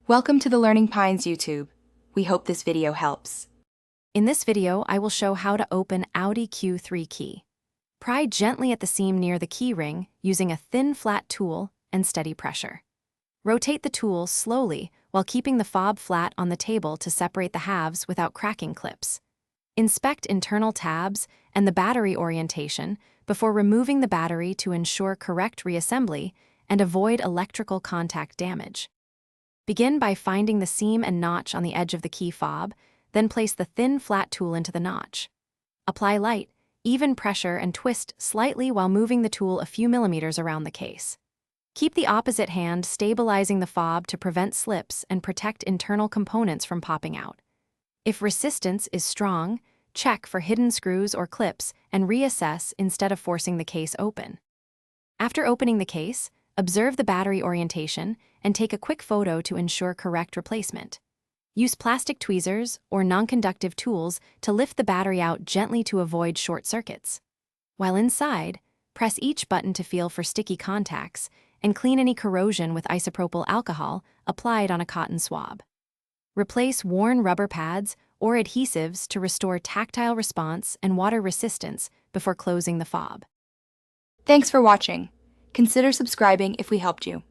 Welcome to the Learning Pines YouTube. We hope this video helps. In this video, I will show how to open AUDI Q3 key. Pry gently at the seam near the key ring using a thin, flat tool and steady pressure. Rotate the tool slowly while keeping the fob flat on the table to separate the halves without cracking clips. Inspect internal tabs and the battery orientation before removing the battery to ensure correct reassembly and avoid electrical contact damage. Begin by finding the seam and notch on the edge of the key fob, then place the thin, flat tool into the notch. Apply light, even pressure and twist slightly while moving the tool a few millimeters around the case. Keep the opposite hand stabilizing the fob to prevent slips and protect internal components from popping out. If resistance is strong, check for hidden screws or clips and reassess instead of forcing the case open. After opening the case, observe the battery orientation and take a quick photo to ensure correct replacement. Use plastic tweezers or non-conductive tools to lift the battery out gently to avoid short circuits. While inside, press each button to feel for sticky contacts and clean any corrosion with isopropyl alcohol applied on a cotton swab. Replace worn rubber pads or adhesives to restore tactile response and water resistance before closing the fob. Thanks for watching. Consider subscribing if we helped you.